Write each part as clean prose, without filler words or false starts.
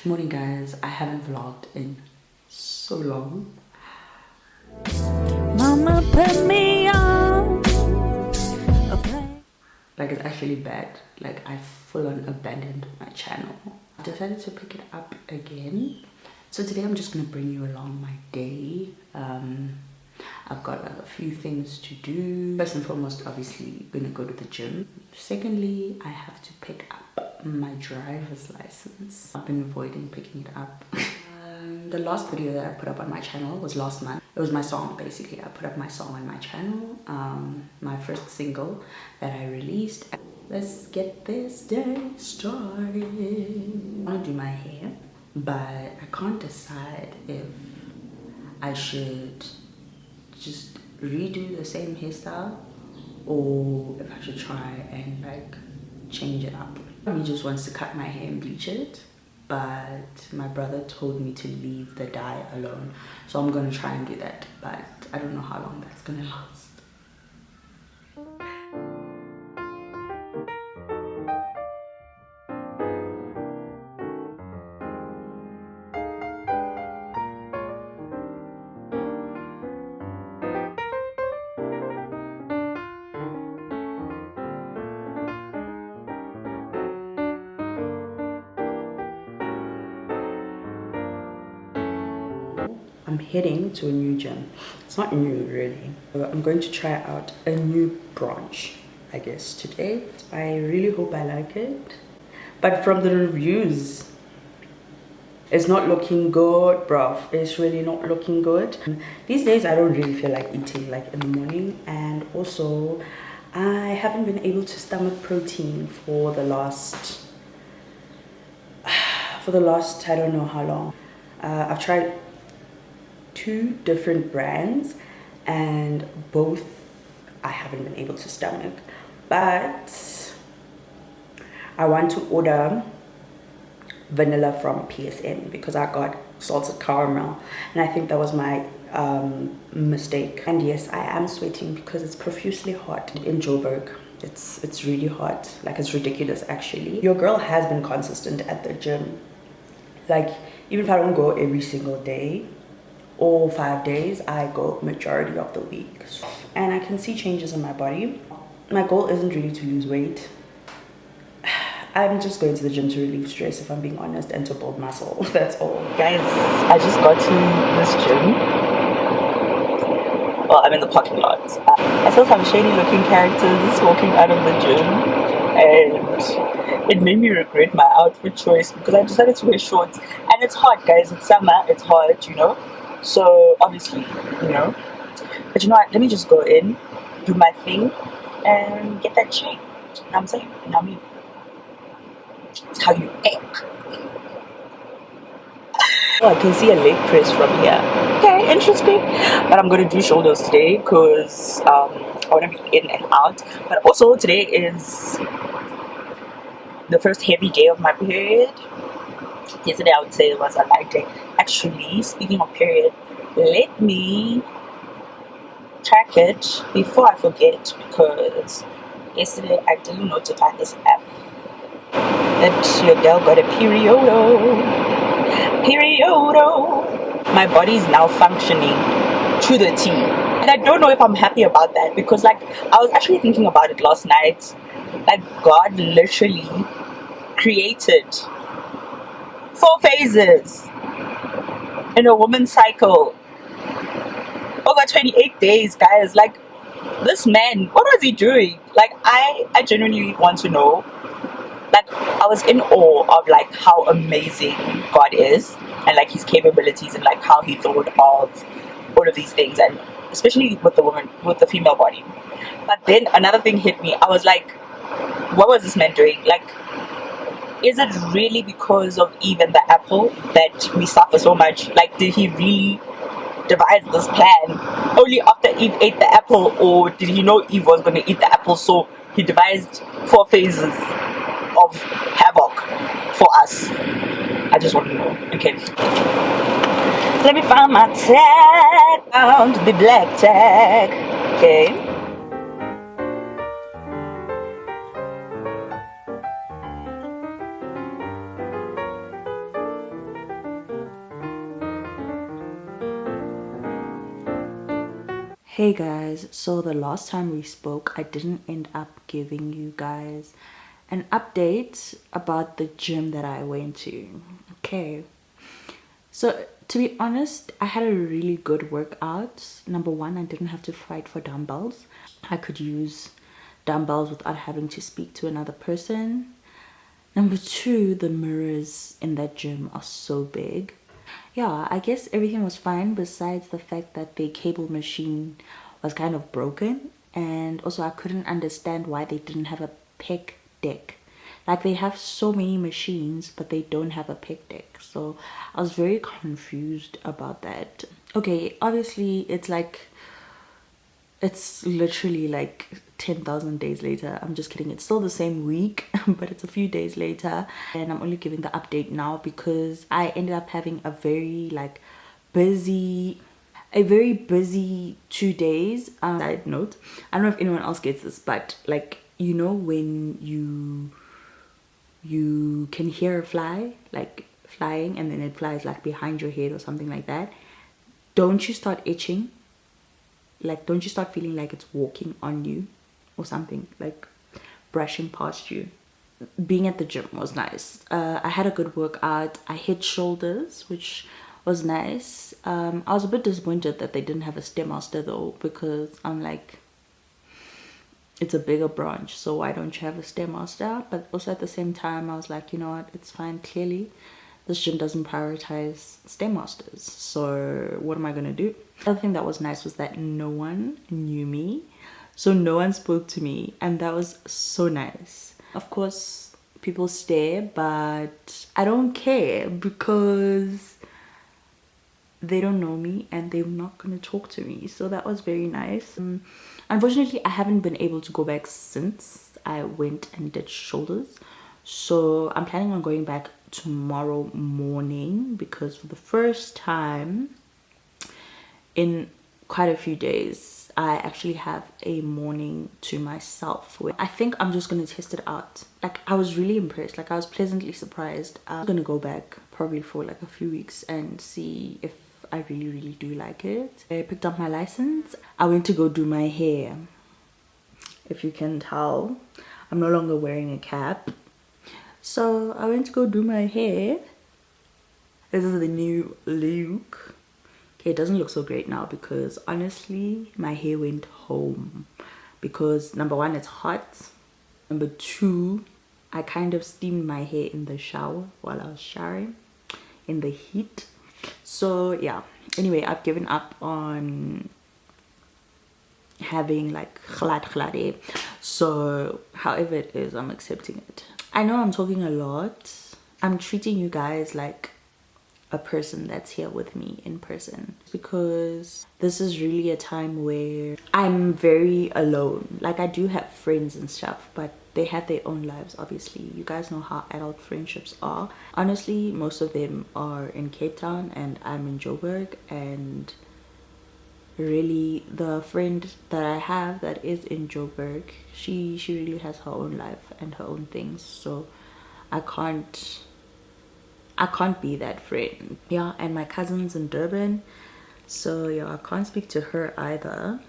Morning guys, I haven't vlogged in so long. Mama put me on a plane. Like, it's actually bad. Like, I full on abandoned my channel. I decided to pick it up again. So today I'm just gonna bring you along my day. I've got a few things to do. First and foremost, obviously gonna go to the gym. Secondly, I have to pick up my driver's license. I've been avoiding picking it up. The last video that I put up on my channel was last month. It was my song, basically. I put up my song on my channel, my first single that I released. Let's get this day started. I want to do my hair, but I can't decide if I should just redo the same hairstyle or if I should try and like change it up. He just wants to cut my hair and bleach it, but my brother told me to leave the dye alone, so I'm gonna try and do that, but I don't know how long that's gonna last. I'm heading to a new gym. It's not new really. I'm going to try out a new branch, I guess, today. I really hope I like it. But from the reviews, it's not looking good, bruv. It's really not looking good. These days, I don't really feel like eating like in the morning. And also, I haven't been able to stomach protein for the last, I don't know how long. I've tried 2 different brands and both I haven't been able to stomach, but I want to order vanilla from PSN because I got salted caramel and I think that was my mistake. And yes, I am sweating because it's profusely hot in Joburg. It's really hot, like it's ridiculous actually. Your girl has been consistent at the gym. Like, even if I don't go every single day or 5 days, I go majority of the week, and I can see changes in my body. My goal isn't really to lose weight. I'm just going to the gym to relieve stress, if I'm being honest, and to build muscle. That's all. Guys, I just got to this gym. Well, I'm in the parking lot. I saw some shady looking characters walking out of the gym, and it made me regret my outfit choice because I decided to wear shorts. And it's hot, guys. It's summer. It's hot, you know. So obviously, you know, but you know what, let me just go in, do my thing and get that check. You know what I'm saying? You know what I mean? It's how you act. Oh, I can see a leg press from here. Okay, interesting. But I'm gonna do shoulders today because I want to be in and out. But also today is the first heavy day of my period. Yesterday I would say it was a light day. Actually, speaking of period, let me track it before I forget, because yesterday I didn't notify this app that your girl got a periodo. My body is now functioning to the T, and I don't know if I'm happy about that, because like I was actually thinking about it last night. Like, God literally created 4 phases in a woman's cycle over 28 days, guys. Like, this man, what was he doing? Like, I genuinely want to know. Like, I was in awe of like how amazing God is and like his capabilities and like how he thought of all of these things, and especially with the woman, with the female body. But then another thing hit me. I was like, what was this man doing? Like, is it really because of Eve and the apple that we suffer so much? Like, did he really devise this plan only after Eve ate the apple, or did he know Eve was going to eat the apple, so he devised 4 phases of havoc for us? I just want to know. Okay. Let me find my tag. Found the black tag. Okay. Hey guys, so the last time we spoke, I didn't end up giving you guys an update about the gym that I went to. Okay, so to be honest, I had a really good workout. Number one, I didn't have to fight for dumbbells. I could use dumbbells without having to speak to another person. Number two, the mirrors in that gym are so big. Yeah, I guess everything was fine besides the fact that the cable machine was kind of broken, and also I couldn't understand why they didn't have a pec deck. Like they have so many machines but they don't have a pec deck. So I was very confused about that. Okay, obviously it's literally like 10,000 days later. I'm just kidding. It's still the same week, but it's a few days later. And I'm only giving the update now because I ended up having a very busy 2 days. Side note, I don't know if anyone else gets this, but like, you know, when you can hear a fly like flying and then it flies like behind your head or something like that, don't you start itching? Like, don't you start feeling like it's walking on you or something, like brushing past you? Being at the gym was nice. I had a good workout. I hit shoulders, which was nice. I was a bit disappointed that they didn't have a stairmaster though, because I'm like, it's a bigger branch, so why don't you have a stairmaster? But also at the same time, I was like, you know what, it's fine. Clearly this gym doesn't prioritize stairmasters, so what am I gonna do? The other thing that was nice was that no one knew me, so no one spoke to me, and that was so nice. Of course people stare, but I don't care because they don't know me and they're not going to talk to me, so that was very nice. Unfortunately, I haven't been able to go back since I went and did shoulders, so I'm planning on going back tomorrow morning because for the first time in quite a few days I actually have a morning to myself where I think I'm just gonna test it out. Like, I was really impressed. Like, I was pleasantly surprised. I'm gonna go back probably for like a few weeks and see if I really do like it. I picked up my license. I went to go do my hair. If you can tell, I'm no longer wearing a cap, so I went to go do my hair. This is the new look. Okay, it doesn't look so great now because honestly my hair went home because number one, it's hot. Number two, I kind of steamed my hair in the shower while I was showering in the heat. So yeah, anyway, I've given up on having like glad hair. So however it is, I'm accepting it. I know I'm talking a lot. I'm treating you guys like a person that's here with me in person because this is really a time where I'm very alone. Like, I do have friends and stuff, but they have their own lives. Obviously, you guys know how adult friendships are. Honestly, most of them are in Cape Town and I'm in Joburg, and really the friend that I have that is in Joburg, she really has her own life and her own things, so I can't be that friend. Yeah, and my cousin's in Durban, so yeah, I can't speak to her either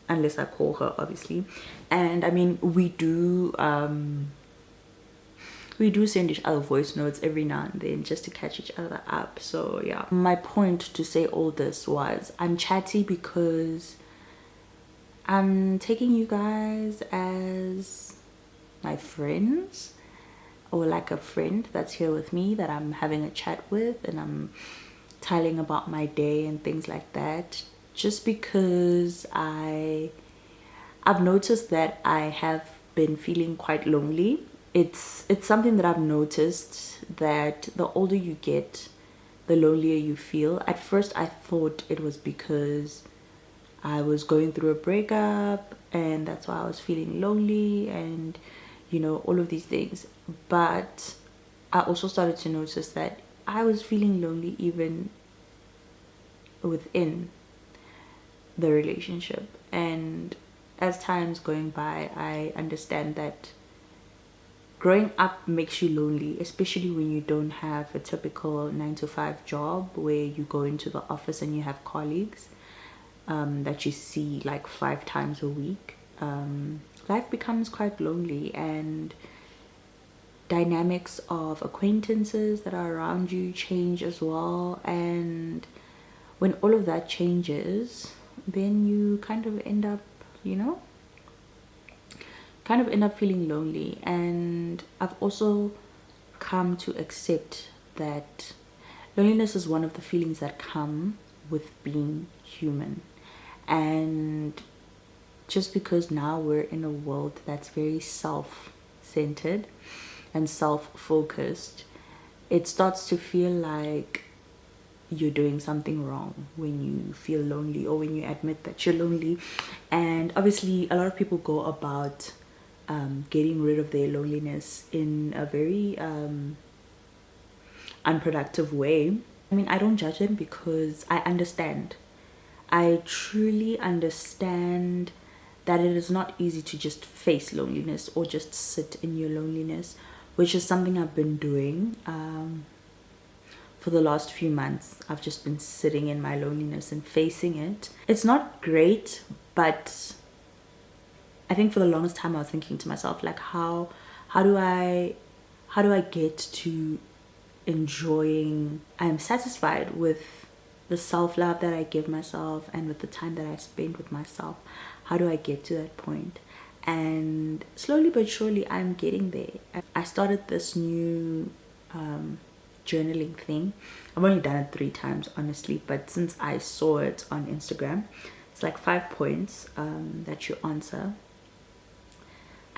unless I call her, obviously. And I mean, we do send each other voice notes every now and then just to catch each other up. So yeah, my point to say all this was I'm chatty because I'm taking you guys as my friends, or like a friend that's here with me that I'm having a chat with, and I'm telling about my day and things like that, just because I've noticed that I have been feeling quite lonely. It's something that I've noticed, that the older you get, the lonelier you feel. At first I thought it was because I was going through a breakup and that's why I was feeling lonely and, you know, all of these things. But I also started to notice that I was feeling lonely even within the relationship. And as time's going by, I understand that growing up makes you lonely, especially when you don't have a typical 9 to 5 job where you go into the office and you have colleagues. that you see like 5 times a week, life becomes quite lonely, and dynamics of acquaintances that are around you change as well. And when all of that changes, then you kind of end up, feeling lonely. And I've also come to accept that loneliness is one of the feelings that come with being human. And just because now we're in a world that's very self-centered and self-focused, it starts to feel like you're doing something wrong when you feel lonely or when you admit that you're lonely. And obviously a lot of people go about getting rid of their loneliness in a very unproductive way. I mean, I don't judge them because I understand. I truly understand that it is not easy to just face loneliness or just sit in your loneliness, which is something I've been doing for the last few months. I've just been sitting in my loneliness and facing it. It's not great, but I think for the longest time I was thinking to myself, like, how do I get to enjoying, I'm satisfied with the self-love that I give myself and with the time that I spend with myself. How do I get to that point? And slowly but surely I'm getting there. I started this new journaling thing. I've only done it 3 times, honestly, but since I saw it on Instagram, it's like 5 points that you answer.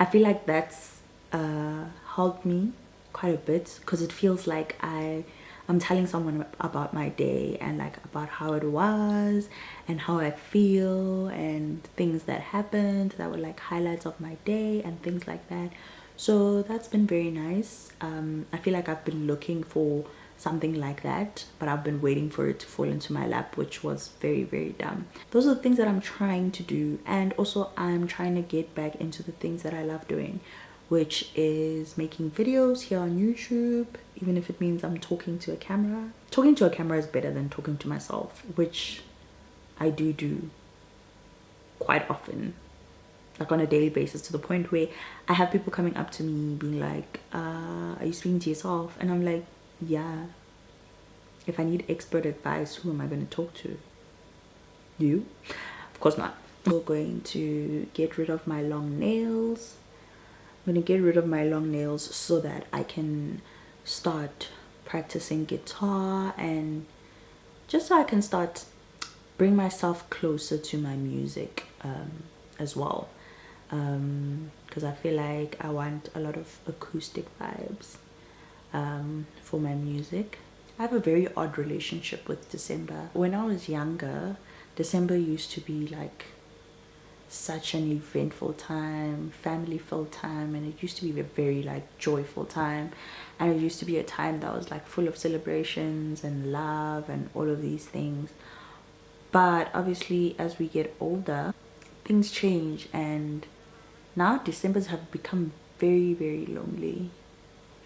I feel like that's helped me quite a bit, because it feels like I'm telling someone about my day and like about how it was and how I feel and things that happened that were like highlights of my day and things like that. So that's been very nice. I feel like I've been looking for something like that, but I've been waiting for it to fall into my lap, which was very, very dumb. Those are the things that I'm trying to do. And also I'm trying to get back into the things that I love doing, which is making videos here on YouTube, even if it means I'm talking to a camera. Talking to a camera is better than talking to myself, which I do quite often, like on a daily basis, to the point where I have people coming up to me being like, are you speaking to yourself? And I'm like, yeah. If I need expert advice, who am I going to talk to? You? Of course not. I'm going to get rid of my long nails. I'm going to get rid of my long nails so that I can start practicing guitar, and just so I can start bring myself closer to my music as well, because I feel like I want a lot of acoustic vibes for my music. I have a very odd relationship with December. When I was younger, December used to be like such an eventful time, family filled time, and it used to be a very like joyful time, and it used to be a time that was like full of celebrations and love and all of these things. But obviously as we get older, things change, and now Decembers have become very, very lonely,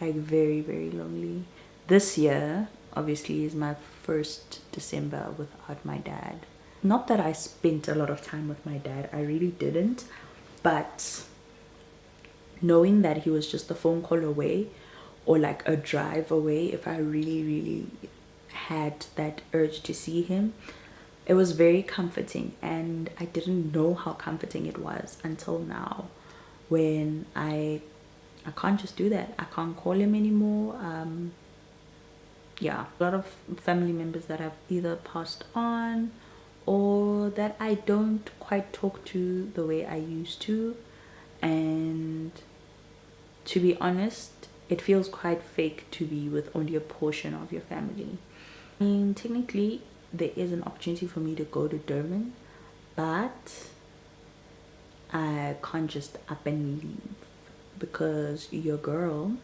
like very, very lonely. This year obviously is my first December without my dad. Not that I spent a lot of time with my dad, I really didn't, but knowing that he was just a phone call away or like a drive away, if I really, really had that urge to see him, it was very comforting. And I didn't know how comforting it was until now, when I can't just do that. I can't call him anymore. Yeah, a lot of family members that have either passed on or that I don't quite talk to the way I used to. And to be honest, it feels quite fake to be with only a portion of your family. I mean, technically there is an opportunity for me to go to Durban, but I can't just up and leave, because your girl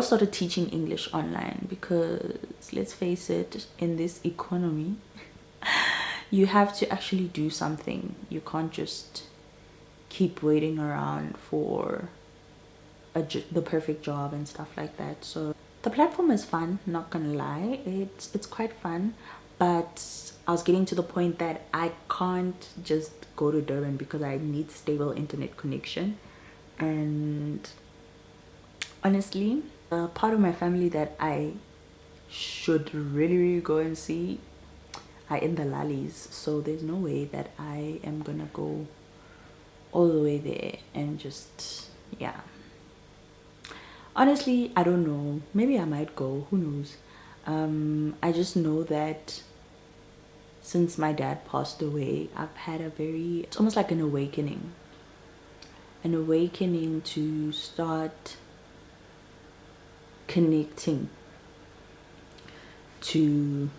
started teaching English online, because let's face it, in this economy you have to actually do something. You can't just keep waiting around for the perfect job and stuff like that. So the platform is fun, not gonna lie, it's quite fun, but I was getting to the point that I can't just go to Durban because I need stable internet connection. And honestly, a part of my family that I should really go and see are in the Lallies, so there's no way that I am gonna go all the way there and just, yeah. Honestly, I don't know, maybe I might go, who knows. I just know that since my dad passed away, I've had a very, it's almost like an awakening to start connecting to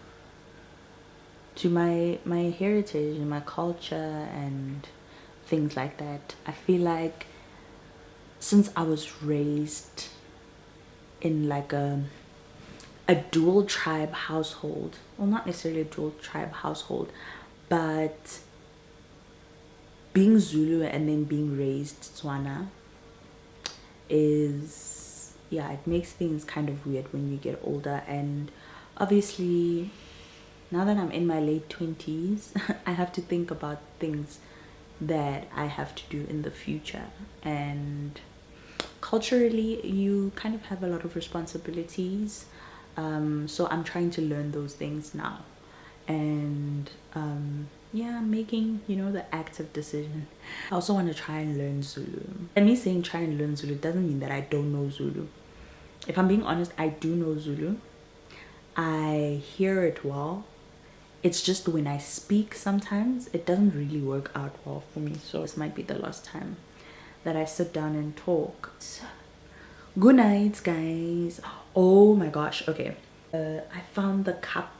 my heritage and my culture and things like that. I feel like since I was raised in like a dual tribe household, well, not necessarily a dual tribe household, but being Zulu and then being raised Tswana is, yeah, it makes things kind of weird when you get older. And obviously now that I'm in my late 20s, I have to think about things that I have to do in the future. And culturally, you kind of have a lot of responsibilities. So I'm trying to learn those things now. And yeah, making, you know, the active decision. I also want to try and learn Zulu. And me saying try and learn Zulu doesn't mean that I don't know Zulu. If I'm being honest, I do know Zulu. I hear it well. It's just when I speak sometimes it doesn't really work out well for me. So this might be the last time that I sit down and talk. Good night, guys. Oh my gosh, okay. I found the cup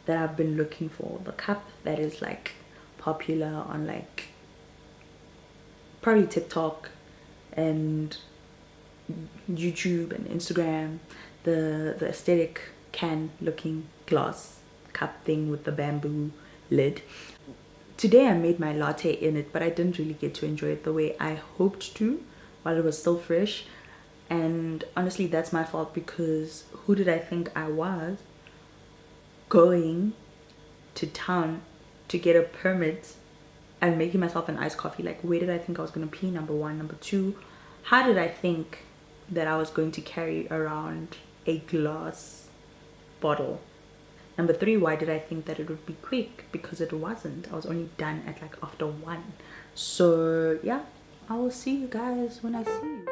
that I've been looking for. The cup that is like popular on like probably TikTok and YouTube and Instagram. The aesthetic can looking glass cup thing with the bamboo lid. Today I made my latte in it, but I didn't really get to enjoy it the way I hoped to while it was still fresh. And honestly, that's my fault, because who did I think I was going to town to get a permit and making myself an iced coffee? Like, where did I think I was gonna pee? Number one. Number two, how did I think that I was going to carry around a glass bottle? Number three, why did I think that it would be quick? Because it wasn't. I was only done at like after 1. So yeah, I will see you guys when I see you.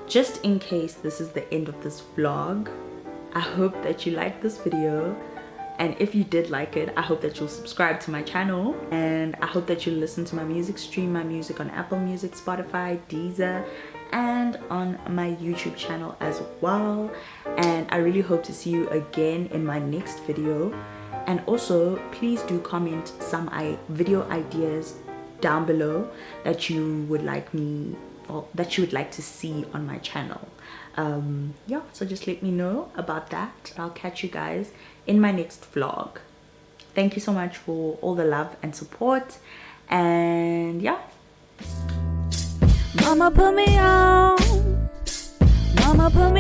Just in case this is the end of this vlog, I hope that you liked this video, and if you did like it, I hope that you'll subscribe to my channel, and I hope that you'll listen to my music, stream my music on Apple Music, Spotify, Deezer, and on my YouTube channel as well. And I really hope to see you again in my next video. And also, please do comment some video ideas down below that you would like me, or that you would like to see on my channel. Yeah, so just let me know about that. I'll catch you guys in my next vlog. thank you so much for all the love and support. And yeah, Mama put me on. Mama put me